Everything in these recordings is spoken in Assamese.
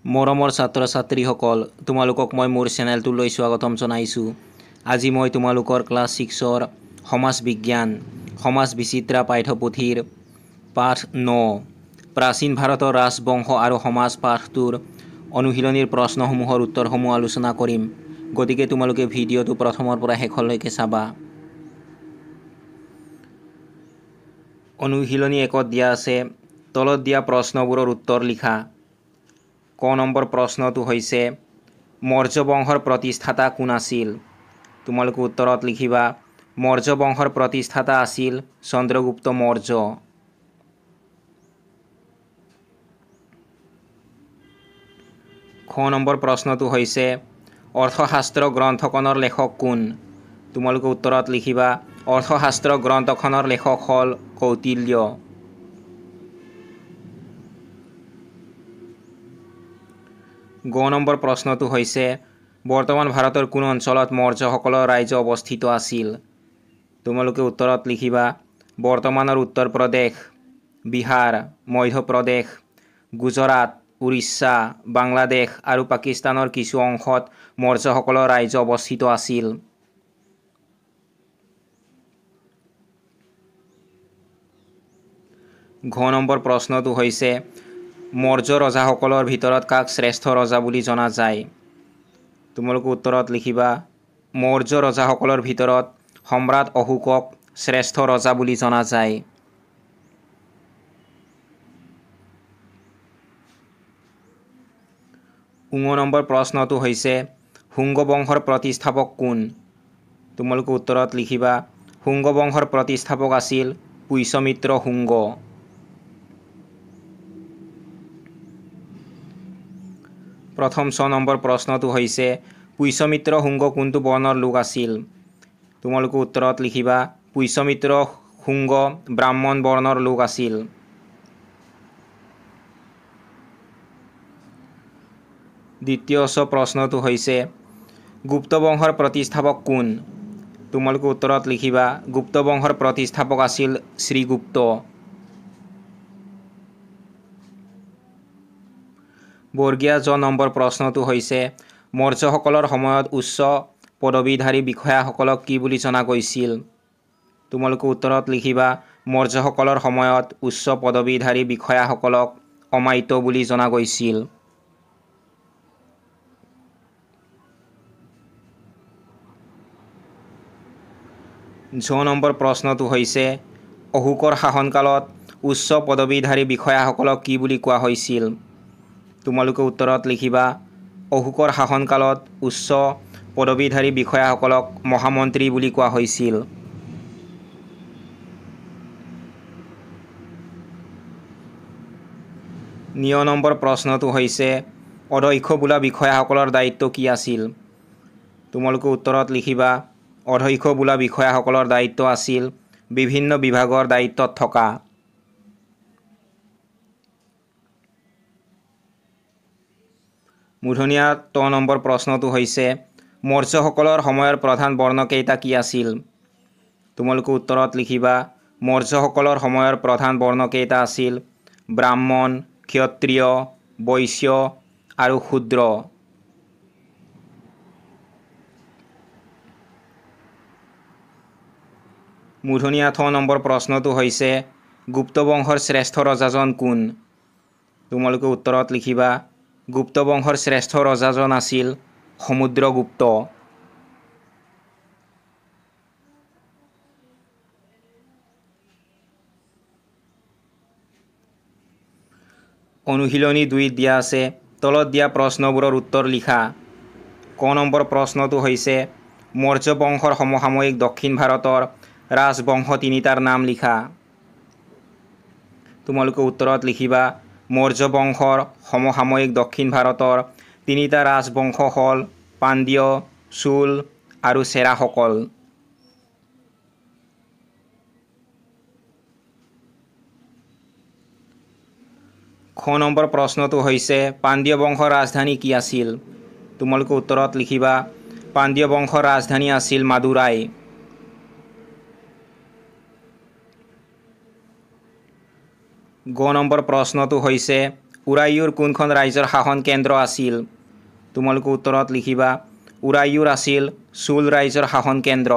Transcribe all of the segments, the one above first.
মৰমৰ ছাত্ৰ ছাত্ৰীসকল তোমালোকক মই মোৰ চেনেলটোলৈ স্বাগতম জনাইছোঁ। আজি মই তোমালোকৰ ক্লাছ 6ৰ সমাজ বিজ্ঞান সমাজ বিচিত্ৰা পাঠ্যপুথিৰ পাঠ 9 প্ৰাচীন ভাৰতৰ ৰাজবংশ আৰু সমাজ পাঠটোৰ অনুশীলনীৰ প্ৰশ্নসমূহৰ উত্তৰসমূহ আলোচনা কৰিম। গতিকে তোমালোকে ভিডিঅ'টো প্ৰথমৰ পৰা শেষলৈকে চাবা। অনুশীলনী 1ত দিয়া আছে তলত দিয়া প্ৰশ্নবোৰৰ উত্তৰ লিখা। ক নম্বৰ প্ৰশ্নটো হৈছে মৌৰ্য বংশৰ প্ৰতিষ্ঠাতা কোন আছিল? তোমালোকে উত্তৰত লিখিবা মৌৰ্য বংশৰ প্ৰতিষ্ঠাতা আছিল চন্দ্ৰগুপ্ত মৌৰ্য। খ নম্বৰ প্ৰশ্নটো হৈছে অৰ্থশাস্ত্ৰ গ্ৰন্থখনৰ লেখক কোন? তোমালোকে উত্তৰত লিখিবা অৰ্থশাস্ত্ৰ গ্ৰন্থখনৰ লেখক হ'ল কৌটিল্য। গ নম্বৰ প্ৰশ্নটো হৈছে বৰ্তমান ভাৰতৰ কোন অঞ্চলত মৌৰ্যসকলৰ ৰাজ্য অৱস্থিত আছিল? তোমালোকে উত্তৰত লিখিবা বৰ্তমানৰ উত্তৰ প্ৰদেশ, বিহাৰ, মধ্যপ্ৰদেশ, গুজৰাট, উৰিষ্যা, বাংলাদেশ আৰু পাকিস্তানৰ কিছু অংশত মৌৰ্যসকলৰ ৰাজ্য অৱস্থিত আছিল। ঘ নম্বৰ প্ৰশ্নটো হৈছে মৌৰ্য ৰজাসকলৰ ভিতৰত কাক শ্ৰেষ্ঠ ৰজা বুলি জনা যায়? তোমালোকে উত্তৰত লিখিবা মৌৰ্য ৰজাসকলৰ ভিতৰত সম্ৰাট অশোকক শ্ৰেষ্ঠ ৰজা বুলি জনা যায়। ঙ নম্বৰ প্ৰশ্নটো হৈছে শুঙ্গ বংশৰ প্ৰতিষ্ঠাপক কোন? তোমালোকে উত্তৰত লিখিবা শুঙ্গ বংশৰ প্ৰতিষ্ঠাপক আছিল পুষ্যমিত্ৰ শুঙ্গ। প্ৰথম 6 নম্বৰ প্ৰশ্নটো হৈছে পুষ্যমিত্ৰ শুঙ্গ কোনটো বৰ্ণৰ লোক আছিল? তোমালোকে উত্তৰত লিখিবা পুষ্যমিত্ৰ শুঙ্গ ব্ৰাহ্মণ বৰ্ণৰ লোক আছিল। দ্বিতীয় প্ৰশ্নটো হৈছে গুপ্ত বংশৰ প্ৰতিষ্ঠাপক কোন? তোমালোকে উত্তৰত লিখিবা গুপ্ত বংশৰ প্ৰতিষ্ঠাপক আছিল শ্ৰীগুপ্ত। বৰ্গীয়া জ নম্বৰ প্ৰশ্নটো হৈছে মৌৰ্যসকলৰ সময়ত উচ্চ পদবীধাৰী বিষয়াসকলক কি বুলি জনা গৈছিল? তোমালোকে উত্তৰত লিখিবা মৌৰ্যসকলৰ সময়ত উচ্চ পদবীধাৰী বিষয়াসকলক অমাত্য বুলি জনা গৈছিল। ঝ নম্বৰ প্ৰশ্নটো হৈছে অশোকৰ শাসনকালত উচ্চ পদবীধাৰী বিষয়াসকলক কি বুলি কোৱা হৈছিল? তোমালোকে উত্তৰত লিখিবা অশোকৰ শাসনকালত উচ্চ পদবীধাৰী বিষয়াসকলক মহামন্ত্ৰী বুলি কোৱা হৈছিল। ঞ নম্বৰ প্ৰশ্নটো হৈছে অধ্যক্ষ বোলা বিষয়াসকলৰ দায়িত্ব কি আছিল? তোমালোকে উত্তৰত লিখিবা অধ্যক্ষ বোলা বিষয়াসকলৰ দায়িত্ব আছিল বিভিন্ন বিভাগৰ দায়িত্বত থকা। মূৰ্ধনীয়া ত নম্বৰ প্ৰশ্নটো হৈছে মৌৰ্যসকলৰ সময়ৰ প্ৰধান বৰ্ণকেইটা কি আছিল? তোমালোকে উত্তৰত লিখিবা মৌৰ্যসকলৰ সময়ৰ প্ৰধান বৰ্ণকেইটা আছিল ব্ৰাহ্মণ, ক্ষত্ৰিয়, বৈশ্য আৰু শূদ্ৰ। মূৰ্ধনীয়া ঠ নম্বৰ প্ৰশ্নটো হৈছে গুপ্ত বংশৰ শ্ৰেষ্ঠ ৰজাজন কোন? তোমালোকে উত্তৰত লিখিবা গুপ্ত বংশৰ শ্ৰেষ্ঠ ৰজাজন আছিল সমুদ্ৰগুপ্ত। অনুশীলনী 2 দিয়া আছে তলত দিয়া প্ৰশ্নবোৰৰ উত্তৰ লিখা। ক নম্বৰ প্ৰশ্নটো হৈছে মৌৰ্য বংশৰ সমসাময়িক দক্ষিণ ভাৰতৰ ৰাজবংশ তিনিটাৰ নাম লিখা। তোমালোকে উত্তৰত লিখিবা মৌৰ্য বংশৰ সমসাময়িক দক্ষিণ ভাৰতৰ তিনিটা ৰাজবংশ হ'ল পাণ্ড্য, চোল আৰু চেৰাসকল। খ নম্বৰ প্ৰশ্নটো হৈছে পাণ্ড্য বংশৰ ৰাজধানী কি আছিল? তোমালোকে উত্তৰত লিখিবা পাণ্ড্য বংশৰ ৰাজধানী আছিল মাদুৰাই। গ নম্বৰ প্ৰশ্নটো হৈছে উৰায়ুৰ কোনখন ৰাজ্যৰ শাসন কেন্দ্ৰ আছিল? তোমালোকে উত্তৰত লিখিবা উৰায়ুৰ আছিল চুল ৰাজ্যৰ শাসন কেন্দ্ৰ।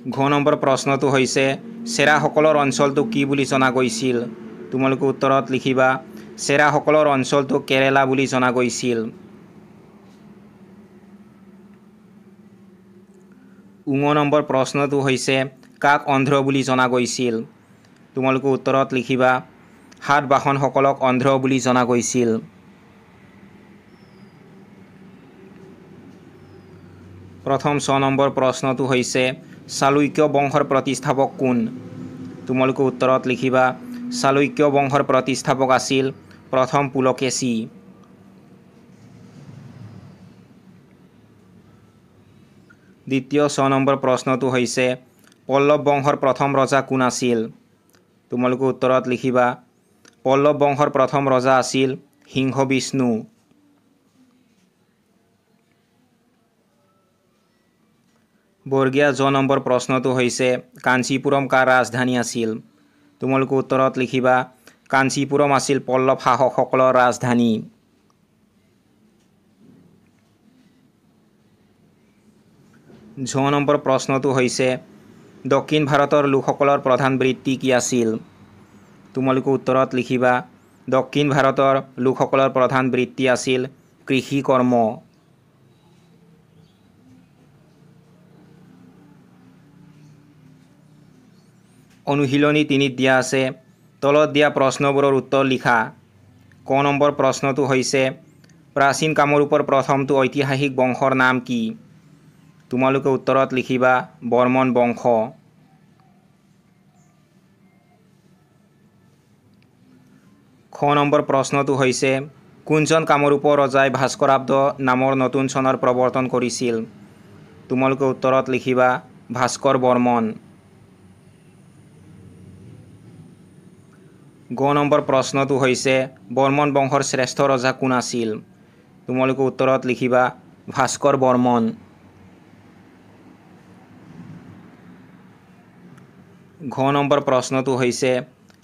ঘ নম্বৰ প্ৰশ্নটো হৈছে চেৰাসকলৰ অঞ্চলটো কি বুলি জনা গৈছিল? তোমালোকে উত্তৰত লিখিবা চেৰাসকলৰ অঞ্চলটো কেৰেলা বুলি জনা গৈছিল। ঙ নম্বৰ প্ৰশ্নটো হৈছে কাক অন্ধ্ৰ বুলি জনা গৈছিল? তোমালোকে উত্তৰত লিখিবা সাতবাহনসকলক অন্ধ্ৰ বুলি জনা গৈছিল। প্ৰথম 6 নম্বৰ প্ৰশ্নটো হৈছে চালুক্য বংশৰ প্ৰতিষ্ঠাপক কোন? তোমালোকে উত্তৰত লিখিবা চালুক্য বংশৰ প্ৰতিষ্ঠাপক আছিল প্ৰথম পুলকেশী। দ্বিতীয় 6 নম্বৰ প্ৰশ্নটো হৈছে পল্লৱ বংশৰ প্ৰথম ৰজা কোন আছিল? তোমালোকে উত্তৰত লিখিবা পল্লৱ বংশৰ প্ৰথম ৰজা আছিল সিংহবিষ্ণু। বৰ্গীয়া জ নম্বৰ প্ৰশ্নটো হৈছে কাঞ্চীপুৰম কাৰ ৰাজধানী আছিল? তোমালোকে উত্তৰত লিখিবা কাঞ্চীপুৰম আছিল পল্লৱ শাসকসকলৰ ৰাজধানী। ঝ নম্বৰ প্ৰশ্নটো হৈছে দক্ষিণ ভাৰতৰ লোকসকলৰ প্ৰধান বৃত্তি কি আছিল? তোমালোকে উত্তৰত লিখিবা দক্ষিণ ভাৰতৰ লোকসকলৰ প্ৰধান বৃত্তি আছিল কৃষি কৰ্ম। অনুশীলনী 3ত দিয়া আছে তলত দিয়া প্ৰশ্নবোৰৰ উত্তৰ লিখা। ক নম্বৰ প্ৰশ্নটো হৈছে প্ৰাচীন কামৰূপৰ প্ৰথমটো ঐতিহাসিক বংশৰ নাম কি? তোমালোকে উত্তৰত লিখিবা বৰ্মন বংশ। খ নম্বৰ প্ৰশ্নটো হৈছে কোনজন কামৰূপৰ ৰজাই ভাস্কৰাব্দ নামৰ নতুন চনৰ প্ৰৱৰ্তন কৰিছিল? তোমালোকে উত্তৰত লিখিবা ভাস্কৰ বৰ্মন। গ নম্বৰ প্ৰশ্নটো হৈছে বৰ্মন বংশৰ শ্ৰেষ্ঠ ৰজা কোন আছিল? তোমালোকে উত্তৰত লিখিবা ভাস্কৰ বৰ্মন। ঘ নম্বৰ প্ৰশ্নটো হৈছে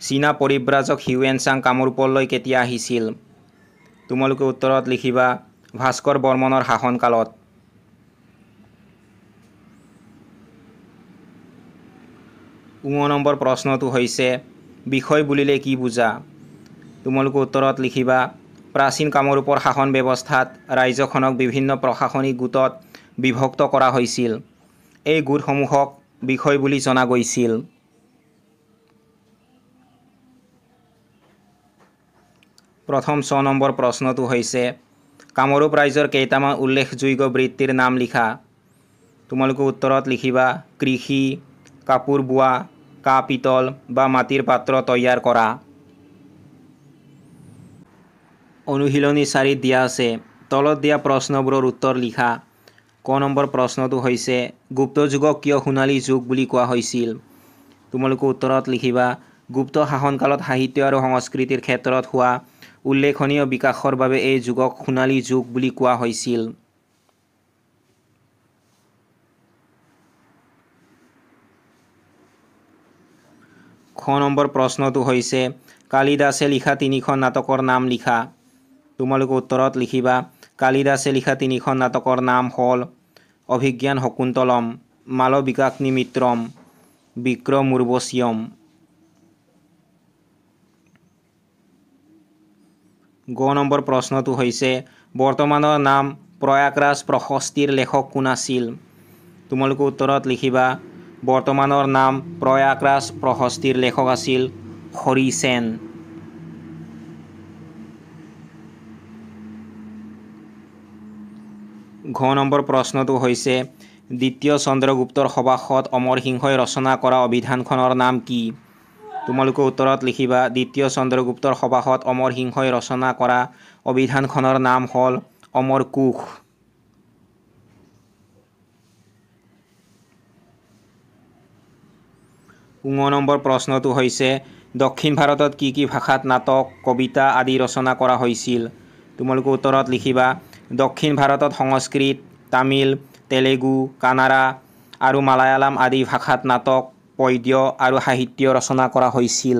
চীনা পৰিব্ৰাজক হিউৱেন চাং কামৰূপলৈ কেতিয়া আহিছিল? তোমালোকে উত্তৰত লিখিবা ভাস্কৰ বৰ্মনৰ শাসনকালত। ঙ নম্বৰ প্ৰশ্নটো হৈছে বিষয় বুলিলে কি বুজা? তোমালোকে উত্তৰত লিখিবা প্ৰাচীন কামৰূপৰ শাসন ব্যৱস্থাত ৰাজ্যখনক বিভিন্ন প্ৰশাসনিক গোটত বিভক্ত কৰা হৈছিল। এই গোটসমূহক বিষয় বুলি জনা গৈছিল। প্ৰথম 6 নম্বৰ প্ৰশ্নটো হৈছে কামৰূপ ৰাজ্যৰ কেইটামান উল্লেখযোগ্য বৃত্তিৰ নাম লিখা। তোমালোকে উত্তৰত লিখিবা কৃষি, কাপোৰ বোৱা, কাঁহ পিতল বা মাটিৰ পাত্ৰ তৈয়াৰ কৰা। অনুশীলনী 4ত দিয়া আছে তলত দিয়া প্ৰশ্নবোৰৰ উত্তৰ লিখা। ক নম্বৰ প্ৰশ্নটো হৈছে গুপ্ত যুগক কিয় সোণালী যুগ বুলি কোৱা হৈছিল? তোমালোকে উত্তৰত লিখিবা গুপ্ত শাসনকালত সাহিত্য আৰু সংস্কৃতিৰ ক্ষেত্ৰত হোৱা উল্লেখনীয় বিকাশৰ বাবে এই যুগক সোণালী যুগ বুলি কোৱা হৈছিল। খ নম্বৰ প্ৰশ্নটো হৈছে কালিদাসে লিখা 3খন নাটকৰ নাম লিখা। তোমালোকে উত্তৰত লিখিবা কালিদাসে লিখা 3খন নাটকৰ নাম হ'ল অভিজ্ঞান শকুন্তলম, মালবিকাগ্নিমিত্ৰম, বিক্ৰমোৰ্বশীয়ম। গ নম্বৰ প্ৰশ্নটো হৈছে বৰ্তমানৰ নাম প্ৰয়াগৰাজ প্ৰশস্তিৰ লেখক কোন আছিল? তোমালোকে উত্তৰত লিখিবা বৰ্তমানৰ নাম প্ৰয়াগৰাজ প্ৰশস্তিৰ লেখক আছিল হৰি সেন। ঘ নম্বৰ প্ৰশ্নটো হৈছে দ্বিতীয় চন্দ্ৰগুপ্তৰ সভাসদ অমৰ সিংহই ৰচনা কৰা অভিধানখনৰ নাম কি? তোমালোকে উত্তৰত লিখিবা দ্বিতীয় চন্দ্ৰগুপ্তৰ সভাসদ অমৰ সিংহই ৰচনা কৰা অভিধানখনৰ নাম হ'ল অমৰ কোশ। ঙ নম্বৰ প্ৰশ্নটো হৈছে দক্ষিণ ভাৰতত কি কি ভাষাত নাটক, কবিতা আদি ৰচনা কৰা হৈছিল? তোমালোকে উত্তৰত লিখিবা দক্ষিণ ভাৰতত সংস্কৃত, তামিল, তেলেগু, কানাড়া আৰু মালায়ালাম আদি ভাষাত নাটক, পদ্য আৰু সাহিত্য ৰচনা কৰা হৈছিল।